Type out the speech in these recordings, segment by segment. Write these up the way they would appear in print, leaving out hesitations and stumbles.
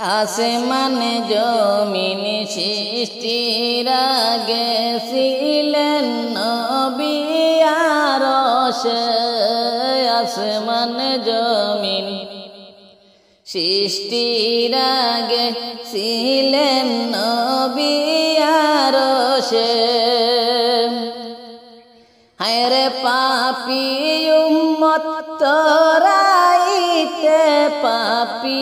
আসমান জমিন সৃষ্টির আগে ছিলেন নবী আরশে। আসমান জমিন সৃষ্টির আগে ছিলেন নবী আরশে। হায়রে পাপী উম্মত তোরাইতে, পাপী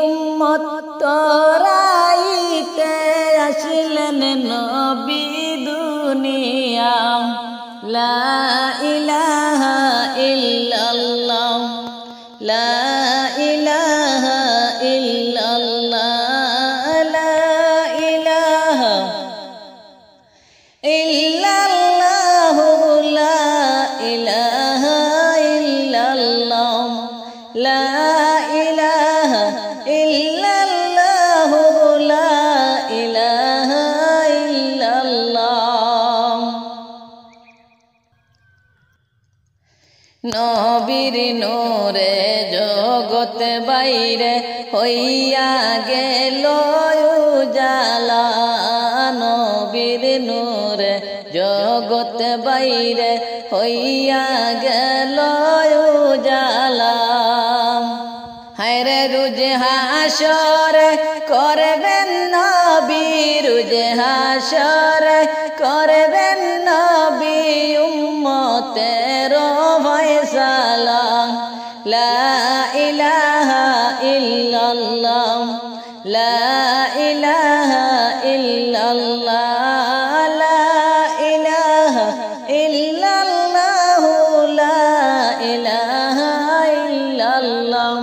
উম্মত তোরাইতে আসলেন নবী দুনিয়া। লা ইলাহা ইল্লাল্লাহ, লা ইলাহা ইল্লাল্লাহ, লা ইলাহা ইল্লাল্লাহ, লা ইলাহা ইল্লাল্লাহ, লা ইলাহা ইল্লাল্লাহ, লা ইলাহা ইল্লাল্লাহ। নবীর নূরে জগৎ বাইরে হইয়া গেল উজালা। নবীর নূরে জগৎ বাইরে হইয়া গেল উজালা। হায়রে রোজ হাসরে করবেন নবী, রোজ হাসরে করবেন নবী উম্মতের ফয়সালা। লা ইলাহা ইল্লাল্লাহ, লা ইলাহা ইল্লাল্লাহ, লা ইলাহা ইল্লাল্লাহ, লা ইলাহা ইল্লাল্লাহ,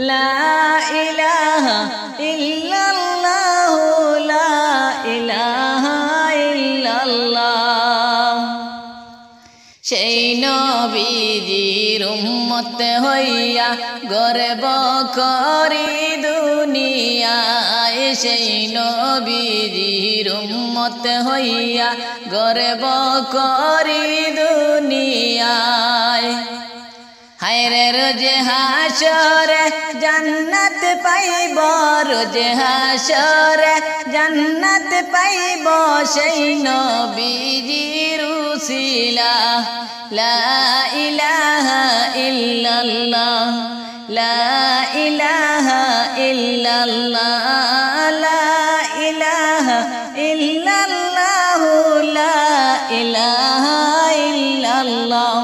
লা ইলাহা ইল্লাল্লাহ, লা ইলাহা ইল্লাল্লাহ। সেই নবীজির উম্মত হইয়া গর্ব করি দুনিয়ায়। সেই নবীজির উম্মত হইয়া গর্ব করি দুনিয়ায়। হায়রে রোজ হাসরে জান্নাত পাইব, রোজ হাসরে জান্নাত পাইব সেই নবীজির উসিলা। লা ইলাহা ইল্লাল্লাহ, লা ইলাহা ইল্লাল্লাহ, লা ইলাহা ইল্লাল্লাহ, লা ইলাহা ইল্লাল্লাহ,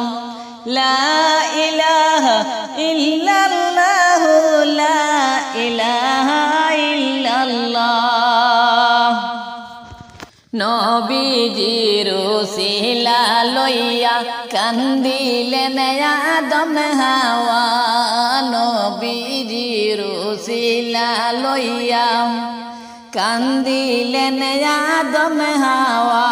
লা ইলাহা ইল্লাল্লাহ, লা ইলাহা ইল্লাল্লাহ। নবীজির উসিলা লইয়া কান্দিলেন আদম হাওয়া। নবীজির উসিলা লইয়া কান্দিলেন আদম হাওয়া।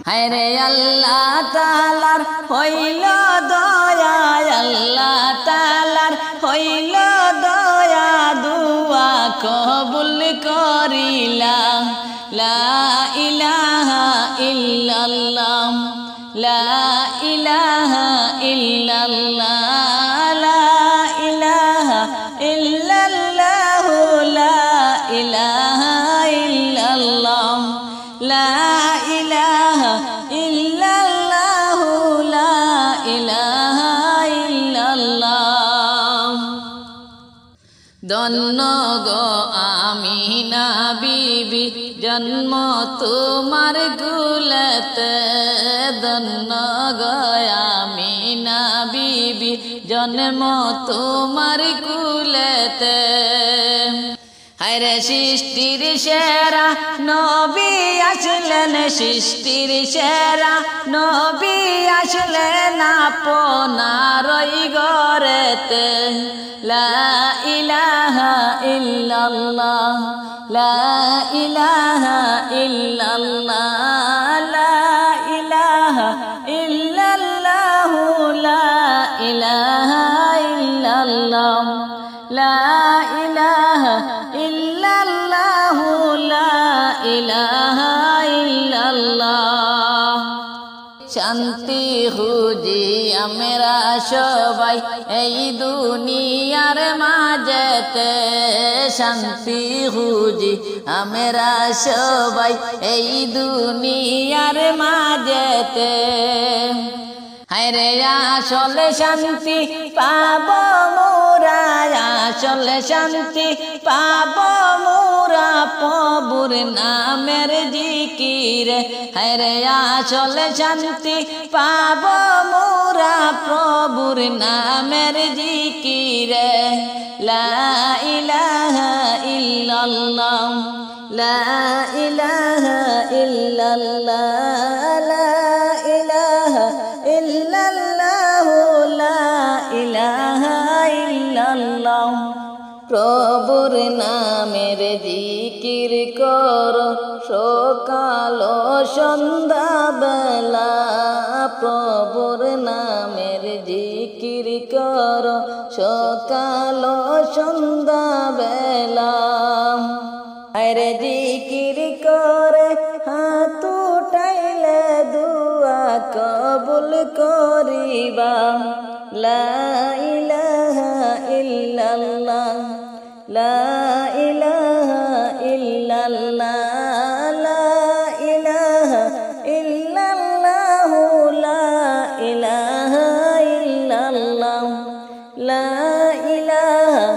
হায়রে আল্লাহ তাআলার হইল দয়া, আল্লাহ তাআলার হইল দয়া, দুয়া কবুল করিলা। লা ইলাহা ইল্লাল্লাহ, লা ইলাহা ইল্লাল্লাহ, লা ইলাহা ইল্লাল্লাহ, লা ইলাহা ইল্লাল্লাহ, লা ইলাহা ইল্লাল্লাহ, লা ইলাহা ইল্লাল্লাহ। ধন্য গো আমিনা বিবি জন্ম তোমার কুলেতে। ধন্য গো আমিনা বিবি জন্ম তোমার কুলেতে। হায়রে সৃষ্টির সেরা নবী আসলেন, সৃষ্টির সেরা নবী আসলেন আপনারই ঘরেতে। লা ইলাহা ইল্লাল্লাহ, লা ইলাহা ইল্লাল্লাহ, লা ইলাহা ইল্লাল্লাহ, লা ইলাহা ইল্লাল্লাহ, লা ইলাহা ইল্লাল্লাহ, লা ইলাহা ইল্লাল্লাহ। শান্তি খুঁজি আমরা সবাই এই দুনিয়ার মাঝেতে, শান্তি খুঁজি আমরা সবাই এই দুনিয়ার মাঝেতে। হায়রে আসলে শান্তি পাব মোরা, আসলে শান্তি পাব মোরা প্রভুর নামের জিকিরে। হায়রে আসলে শান্তি পাব মোরা প্রভুর নামের জিকিরে। লা ইলাহা ইল্লাল্লাহ, লা ইলাহা ইল্লাল্লাহ, লা ইলাহা ইল্লাল্লাহ, লা ইলাহা ইল্লাল্লাহ। প্রভুর নামের জিকির করো সকাল সন্ধ্যা বেলা, প্রভুর নামের জিকির করো সকাল সন্ধ্যা বেলা। আরে জিকির করে হাত উঠাইলে দুয়া কবুল করিবা। লা ইলাহা ইল্লাল্লাহ, লা ইলাহা ইল্লাল্লাহ, লা ইলাহা ইল্লাল্লাহ, লা ইলাহা ইল্লাল্লাহ, লা ইলাহা